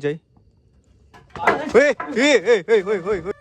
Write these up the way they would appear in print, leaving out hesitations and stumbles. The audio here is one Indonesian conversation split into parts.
Jay. Weh, hei, hei, hei, hei, hei.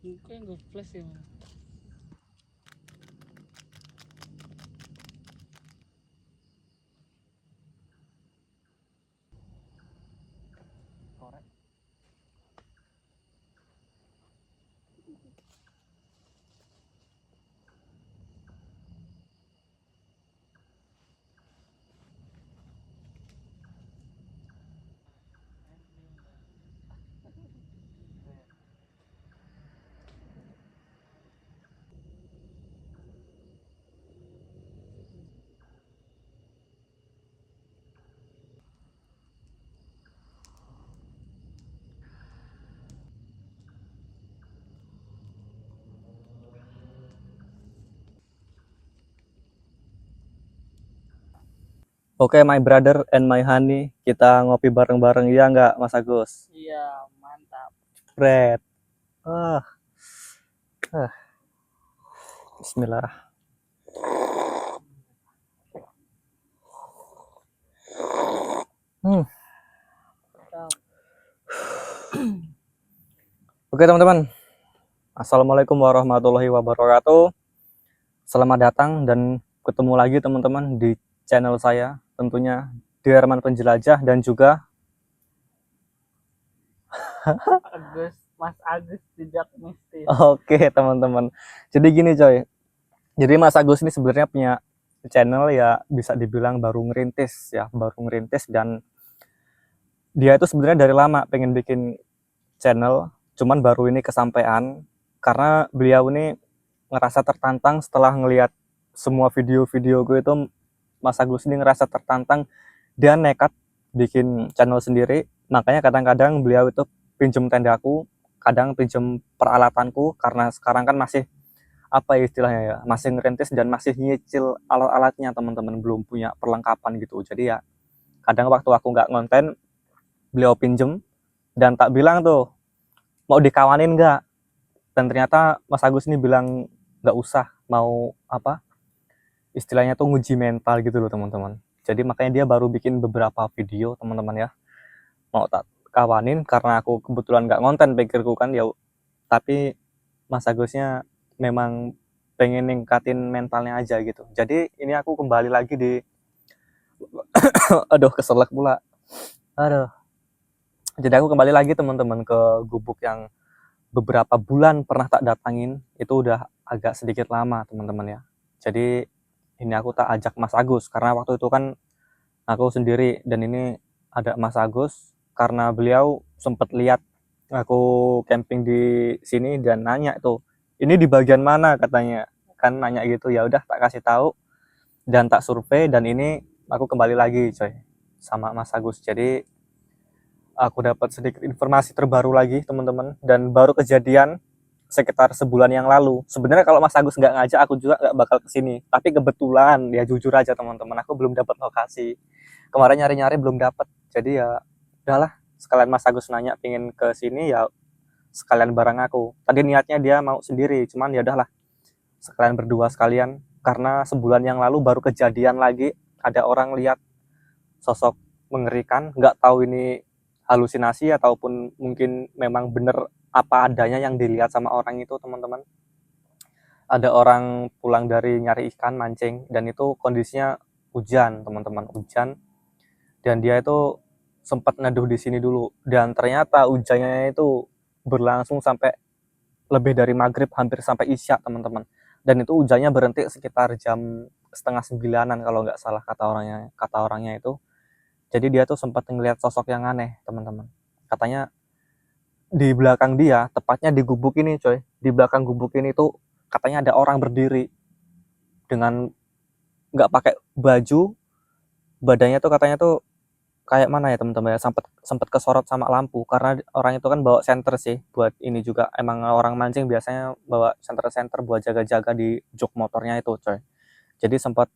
Kok yang gue flash ya, man? Korek. Oke, my brother and my honey, kita ngopi bareng-bareng ya nggak, Mas Agus? Iya, mantap. Bread. Ah, ah. Bismillah. Mantap. Oke teman-teman, assalamualaikum warahmatullahi wabarakatuh. Selamat datang dan ketemu lagi teman-teman di channel saya, tentunya Diarman Penjelajah dan juga Mas Agus jejak mistis. oke teman-teman. Jadi gini coy. Jadi Mas Agus ini sebenarnya punya channel ya, bisa dibilang baru ngerintis dan dia itu sebenarnya dari lama pengen bikin channel, cuman baru ini kesampaian karena beliau ini ngerasa tertantang setelah ngelihat semua video-video gue itu. Mas Agus ini ngerasa tertantang, dia nekat bikin channel sendiri. Makanya kadang-kadang beliau itu pinjem tendaku, kadang pinjem peralatanku, karena sekarang kan masih apa ya istilahnya ya, masih ngerintis dan masih nyicil alat-alatnya teman-teman, belum punya perlengkapan gitu. Jadi ya kadang waktu aku nggak ngonten, beliau pinjem dan tak bilang tuh mau dikawanin nggak, dan ternyata Mas Agus ini bilang nggak usah, mau apa istilahnya tuh nguji mental gitu loh teman-teman. Jadi makanya dia baru bikin beberapa video teman-teman ya, mau tak kawanin karena aku kebetulan nggak ngonten pikirku kan ya. Tapi Mas Agusnya memang pengen ningkatin mentalnya aja gitu. Jadi ini aku kembali lagi di aduh keselak pula. Aduh. Jadi aku kembali lagi teman-teman ke gubuk yang beberapa bulan pernah tak datangin. Itu udah agak sedikit lama teman-teman ya. Jadi ini aku tak ajak Mas Agus karena waktu itu kan aku sendiri, dan ini ada Mas Agus karena beliau sempat lihat aku camping di sini dan nanya tuh, ini di bagian mana katanya, kan nanya gitu. Ya udah tak kasih tahu dan tak survei, dan ini aku kembali lagi coy sama Mas Agus. Jadi aku dapat sedikit informasi terbaru lagi teman-teman, dan baru kejadian sekitar sebulan yang lalu. Sebenarnya kalau Mas Agus nggak ngajak, aku juga nggak bakal kesini. Tapi kebetulan ya, jujur aja teman-teman, aku belum dapat lokasi. Kemarin nyari-nyari belum dapat. Jadi ya udahlah, sekalian Mas Agus nanya pingin ke sini ya sekalian bareng aku. Tadi niatnya dia mau sendiri, cuman ya udahlah, sekalian berdua sekalian. Karena sebulan yang lalu baru kejadian lagi, ada orang lihat sosok mengerikan. Nggak tahu ini halusinasi ataupun mungkin memang bener apa adanya yang dilihat sama orang itu teman-teman. Ada orang pulang dari nyari ikan mancing, dan itu kondisinya hujan teman-teman, hujan, dan dia itu sempat neduh di sini dulu, dan ternyata hujannya itu berlangsung sampai lebih dari maghrib, hampir sampai isya teman-teman. Dan itu hujannya berhenti sekitar jam setengah 9-an kalau nggak salah kata orangnya itu. Jadi dia tuh sempat ngelihat sosok yang aneh teman-teman. Katanya di belakang dia, tepatnya di gubuk ini coy, di belakang gubuk ini tuh katanya ada orang berdiri dengan nggak pakai baju, badannya tuh katanya tuh kayak mana ya teman-teman ya, sempat kesorot sama lampu, karena orang itu kan bawa senter sih buat ini juga. Emang orang mancing biasanya bawa senter buat jaga-jaga di jok motornya itu coy. Jadi sempat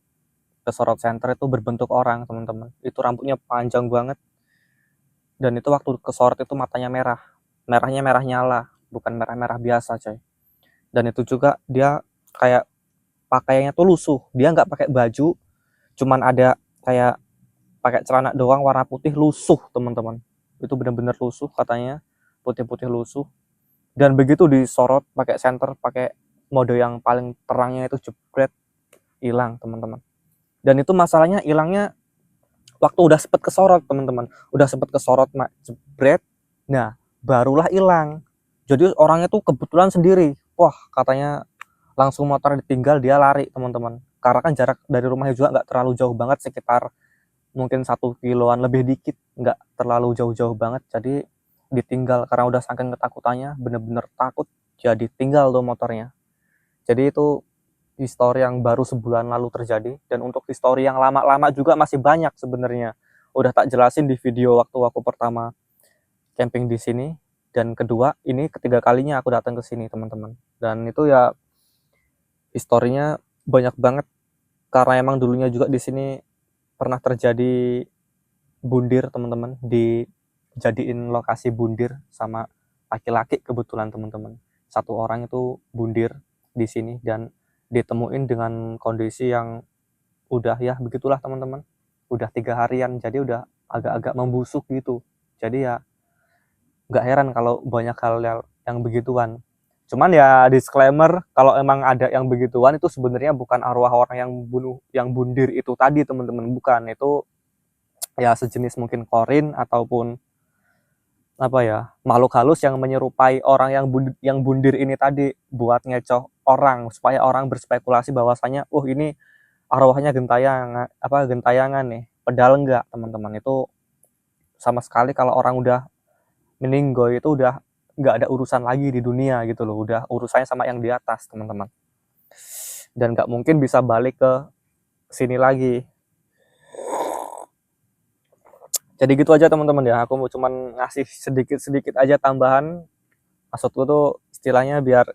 kesorot senter itu berbentuk orang teman-teman. Itu rambutnya panjang banget, dan itu waktu kesorot itu matanya merahnya merah nyala, bukan merah biasa coy. Dan itu juga dia kayak pakaiannya tuh lusuh, dia nggak pakai baju, cuman ada kayak pakai celana doang warna putih, lusuh teman-teman. Itu benar-benar lusuh katanya, putih-putih lusuh. Dan begitu disorot pakai senter, pakai mode yang paling terangnya itu, jebret, hilang teman-teman. Dan itu masalahnya hilangnya waktu udah sempet kesorot teman-teman, udah sempet kesorot jebret, nah barulah hilang. Jadi orangnya tuh kebetulan sendiri. Wah katanya langsung motor ditinggal, dia lari teman-teman. Karena kan jarak dari rumahnya juga nggak terlalu jauh banget, sekitar mungkin 1 kiloan lebih dikit, nggak terlalu jauh-jauh banget. Jadi ditinggal karena udah saking ketakutannya, bener-bener takut, jadi tinggal tuh motornya. Jadi itu histori yang baru sebulan lalu terjadi, dan untuk histori yang lama-lama juga masih banyak sebenarnya. Udah tak jelasin di video waktu aku pertama camping di sini, dan kedua ini ketiga kalinya aku datang ke sini teman-teman. Dan itu ya historinya banyak banget, karena emang dulunya juga di sini pernah terjadi bundir teman-teman, dijadiin lokasi bundir sama laki-laki kebetulan teman-teman. Satu orang itu bundir di sini dan ditemuin dengan kondisi yang udah ya begitulah teman-teman, udah 3 harian, jadi udah agak-agak membusuk gitu. Jadi ya nggak heran kalau banyak hal yang begituan. Cuman ya disclaimer, kalau emang ada yang begituan itu sebenarnya bukan arwah orang yang bundir itu tadi teman-teman, bukan. Itu ya sejenis mungkin korin ataupun apa ya, makhluk halus yang menyerupai orang yang bundir ini tadi buat ngecoh orang supaya orang berspekulasi bahwasanya ini arwahnya gentayangan nih. Padahal enggak teman-teman, itu sama sekali kalau orang udah meninggal itu udah nggak ada urusan lagi di dunia gitu loh, udah urusannya sama yang di atas teman-teman, dan nggak mungkin bisa balik ke sini lagi. Jadi gitu aja teman-teman ya, aku mau cuman ngasih sedikit-sedikit aja tambahan, maksudku tuh istilahnya biar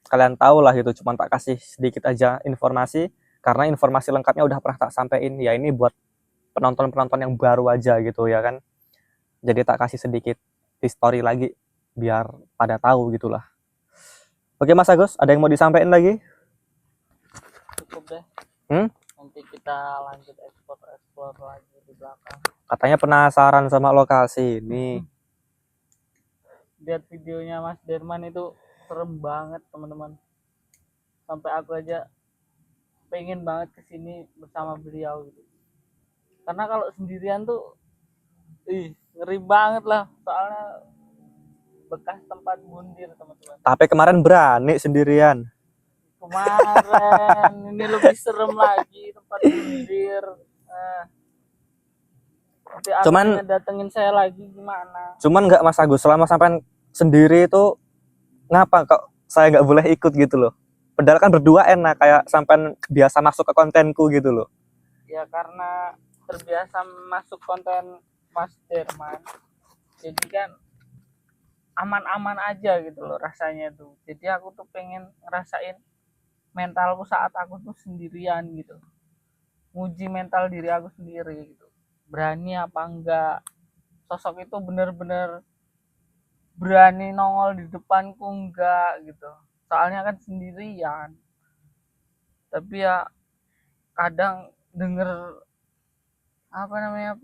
kalian tahu lah gitu, cuman tak kasih sedikit aja informasi karena informasi lengkapnya udah pernah tak sampein ya, ini buat penonton-penonton yang baru aja gitu ya kan, jadi tak kasih sedikit history lagi biar pada tahu gitulah. Oke Mas Agus, ada yang mau disampaikan lagi? Cukup deh. Hmm? Nanti kita lanjut explore lagi di belakang. Katanya penasaran sama lokasi ini. Lihat videonya Mas Derman itu serem banget teman-teman. Sampai aku aja pengen banget kesini bersama beliau gitu. Karena kalau sendirian tuh, ngeri banget lah. Soalnya bekas tempat bundir teman-teman. Tapi kemarin berani sendirian. Kemarin ini lebih serem lagi tempat bundir. Nanti arwahnya datengin saya lagi gimana? Cuman nggak Mas Agus, selama sampai sendiri itu ngapa kok saya nggak boleh ikut gitu loh? Padahal kan berdua enak, kayak sampai biasa masuk ke kontenku gitu loh. Ya karena terbiasa masuk konten Mas Derman, jadi kan aman-aman aja gitu loh rasanya tuh. Jadi aku tuh pengen ngerasain mentalku saat aku tuh sendirian gitu, nguji mental diri aku sendiri gitu, berani apa enggak, sosok itu bener-bener berani nongol di depanku enggak gitu, soalnya kan sendirian. Tapi ya kadang denger apa namanya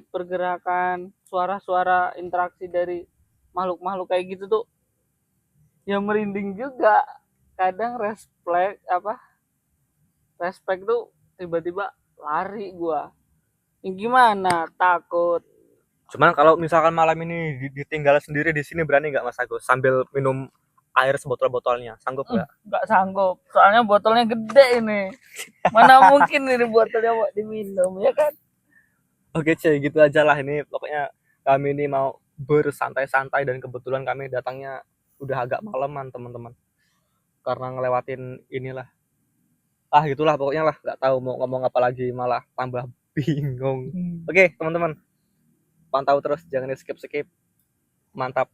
pergerakan suara-suara interaksi dari makhluk-makhluk kayak gitu tuh ya merinding juga. Kadang respect tuh tiba-tiba lari gua. Ini gimana, takut. Cuman kalau misalkan malam ini ditinggal sendiri di sini, berani nggak Mas Agus sambil minum air sebotol-botolnya? Sanggup nggak? Nggak sanggup, soalnya botolnya gede ini, mana mungkin ini botolnya mau diminum ya kan. Oke cuy, gitu aja lah ini. Pokoknya kami ini mau bersantai-santai dan kebetulan kami datangnya udah agak malaman teman-teman. Karena ngelewatin inilah. Gitulah pokoknya lah, nggak tahu mau ngomong apa lagi, malah tambah bingung. Oke teman-teman, pantau terus, jangan di skip-skip. Mantap.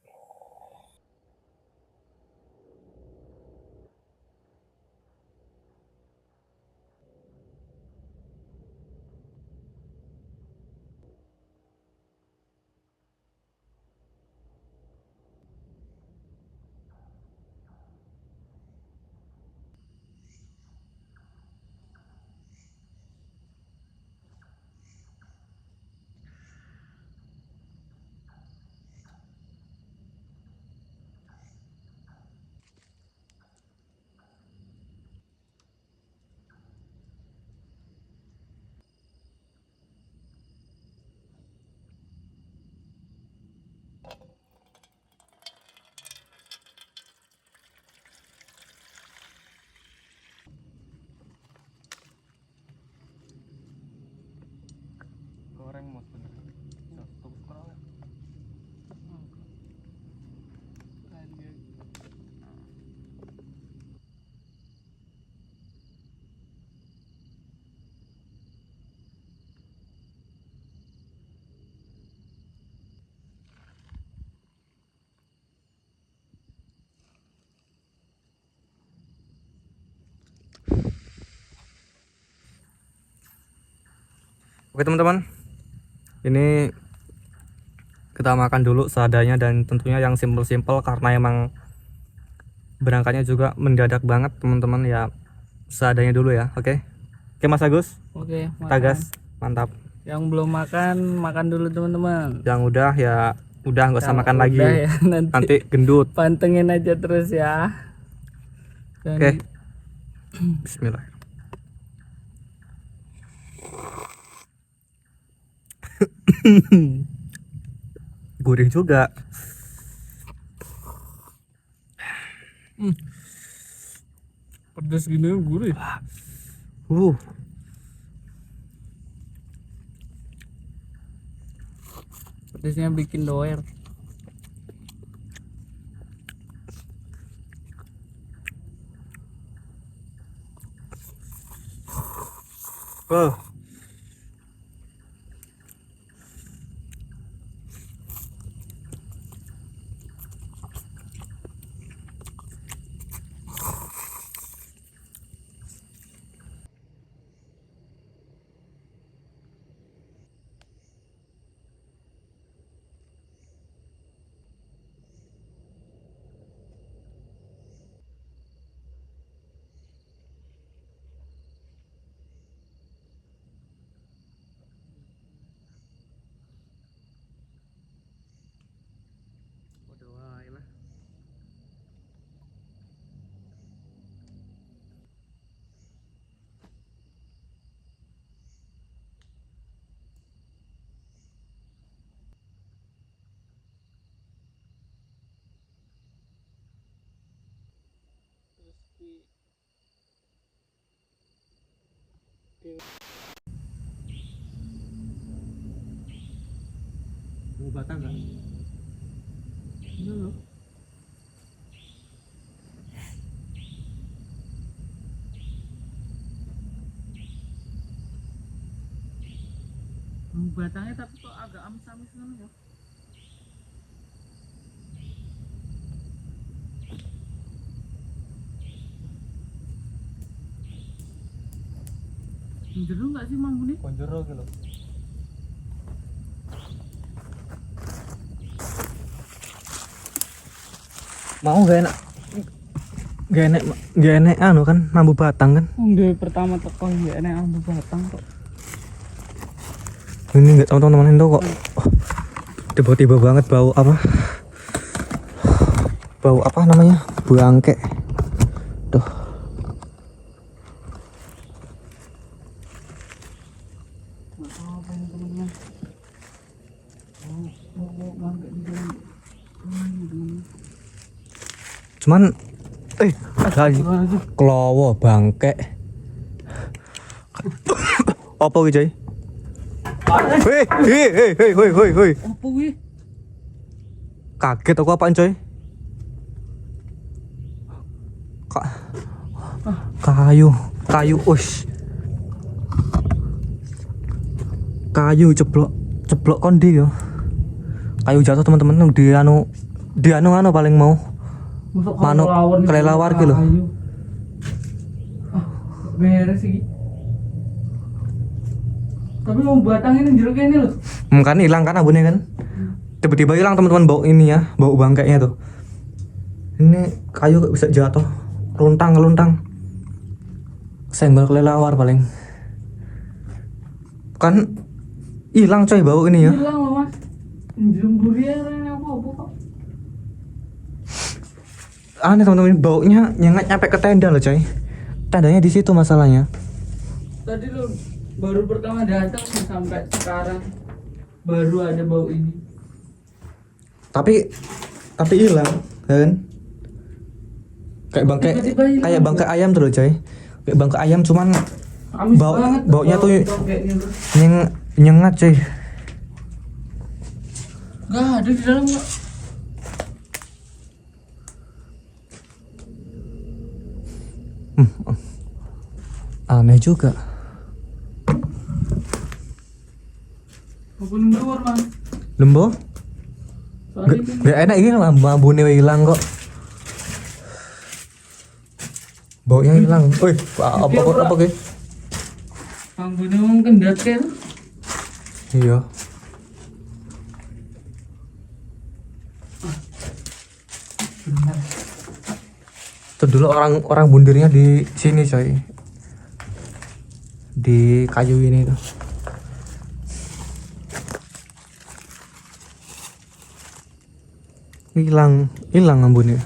Oke teman-teman, ini kita makan dulu seadanya dan tentunya yang simple-simple karena emang berangkatnya juga mendadak banget teman-teman ya, seadanya dulu ya. Oke Mas Agus, Oke, kita makan. gas, mantap. Yang belum makan dulu teman-teman. Yang udah ya udah, nggak usah Yang makan udah lagi, ya, nanti gendut. pantengin aja terus ya. Dan Oke, Bismillah. Gurih juga. pedas gini gurih. Uh, Pedasnya bikin doer. uh. Mau batang nggak? Dulu. Batangnya tapi kok agak amis-amis kan ya. Jero nggak sih Mang Buni? Konjero gitu. Mau gak enak? Gak enak anu kan, mambu batang kan? Udah pertama teko ya enak ambu batang kok. Ini nggak tahu teman-teman itu kok tiba-tiba banget bau apa? Bau apa namanya? Bangke. Tuh. Apa ini teman-teman? Bangke di dalam. Teman-teman. Cuman lagi klowo bangke. Apa iki, Jay? Hei. Apa wih? Kaget aku apaan, coy? Kayu, ush. Kayu ceblok kondi yo. Kayu jatuh teman-teman di anu paling mau. Manuk kelelawar gitu loh. Beres sih. Tapi mau batang ini jeruk ini loh. Kan hilang kan abunnya kan? Tiba-tiba hilang teman-teman, bau ini ya, bau bangkainya tuh. Ini kayu bisa jatuh, luntang. Senggol kelelawar paling. Kan hilang coy bau ini ya. Hilang loh Mas. Jemburian apa kok. Aneh teman-teman, baunya nyengat nyampe ke tenda loh coy. Tendanya di situ masalahnya. Tadi lo baru pertama datang sampai sekarang baru ada bau ini. Tapi hilang kan? Tiba-tiba hilang. Kayak bangkai ayam tuh loh coy. Kayak bangkai ayam cuman Amis banget baunya tuh bangkainya tuh. nyengat coy. Gak ada di dalam kok. Aneh juga. Apa ning luar Mas? Lembo? Soalnya ini Gak enak ini baunya hilang kok. Baunya hilang. Wih, apa ke? ambune wong kendat kan. Iya. Itu dulu orang bundirnya di sini coy, di kayu ini tuh. Hilang ambunnya.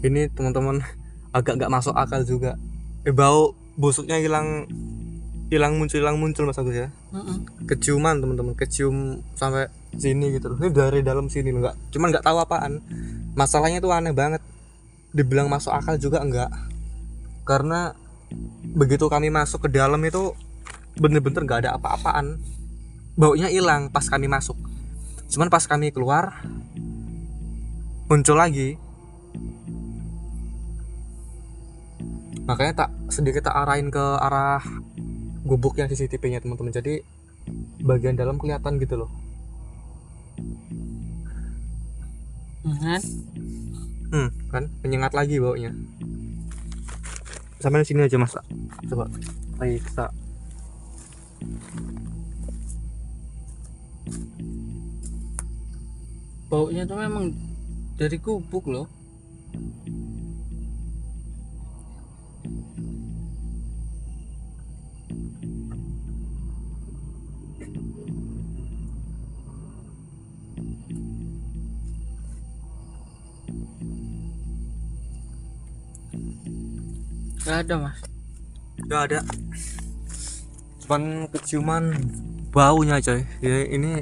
Ini teman-teman agak nggak masuk akal juga. Bau busuknya hilang muncul Mas Agus ya. Keciuman teman-teman, kecium sampai sini gitu loh. Ini dari dalam sini loh, cuman nggak tahu apaan. Masalahnya itu aneh banget. Dibilang masuk akal juga enggak. Karena begitu kami masuk ke dalam itu bener-bener nggak ada apa-apaan. Baunya hilang pas kami masuk. Cuman pas kami keluar muncul lagi. Makanya sedikit tak arahin ke arah gubuk yang CCTV-nya teman-teman. Jadi bagian dalam kelihatan gitu loh. Kan menyengat lagi baunya. Sampai sini aja Mas. Coba periksa. Baunya tuh memang dari gubuk loh. Gak ada mas. Gak ada. Cuman keciuman baunya coy. Ya, ini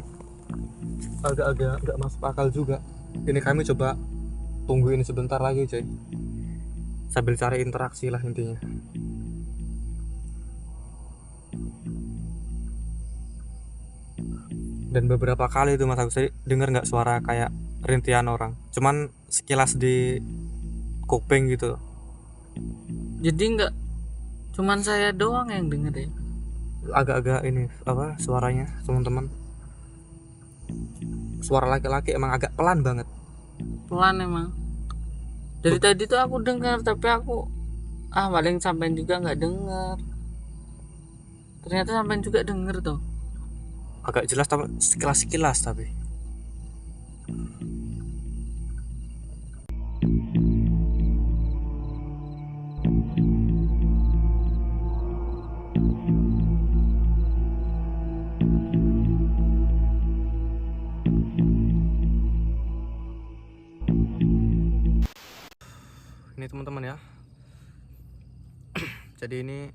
agak-agak nggak masuk akal juga. Ini kami coba tungguin sebentar lagi coy. Sambil cari interaksi lah intinya. Dan beberapa kali itu Mas Agus dengar nggak suara kayak rintihan orang. Cuman sekilas di kuping gitu. Jadi nggak cuman saya doang yang denger ya. Agak-agak ini apa suaranya teman-teman. Suara laki-laki emang agak pelan banget. Pelan emang. Dari tadi tuh aku dengar tapi aku paling sampean juga nggak dengar. Ternyata sampean juga denger tuh. Agak jelas tapi sekilas tapi. Ini teman-teman ya. Jadi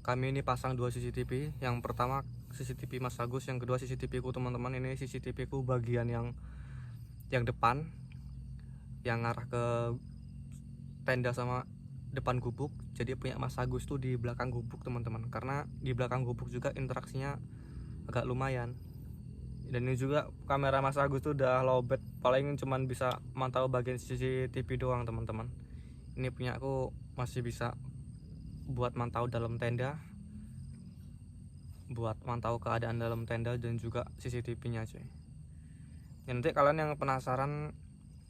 kami ini pasang 2 CCTV. Yang pertama CCTV Mas Agus, yang kedua CCTV ku teman-teman. Ini CCTV ku bagian yang depan, yang arah ke tenda sama depan gubuk. Jadi punya Mas Agus tuh di belakang gubuk teman-teman. Karena di belakang gubuk juga interaksinya agak lumayan. Dan ini juga kamera Mas Agus tuh udah lowbat, paling cuman bisa mantau bagian CCTV doang teman-teman. Ini punya aku masih bisa buat mantau dalam tenda, buat mantau keadaan dalam tenda dan juga CCTV-nya cuy. Ya, nanti kalian yang penasaran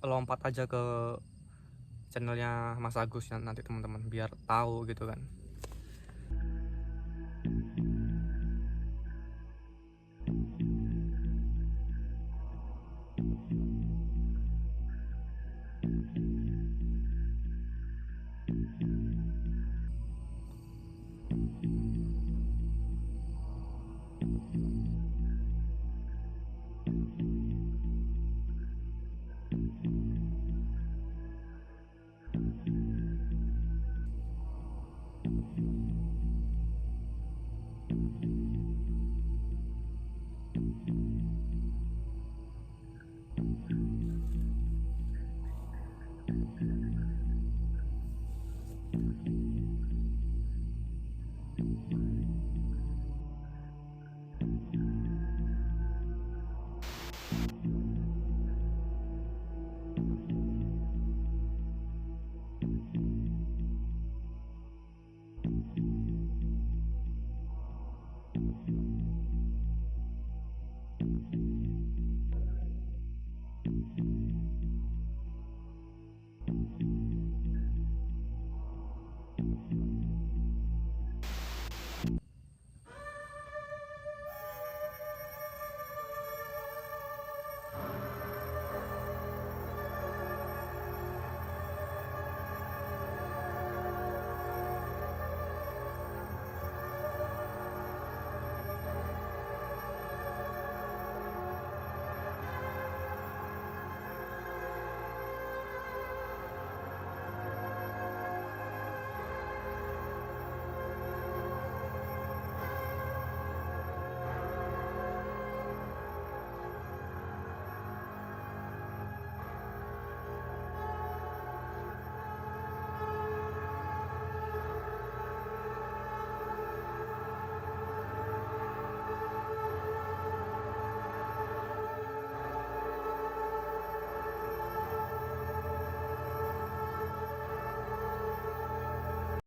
lompat aja ke channelnya Mas Agus ya nanti teman-teman, biar tahu gitu kan.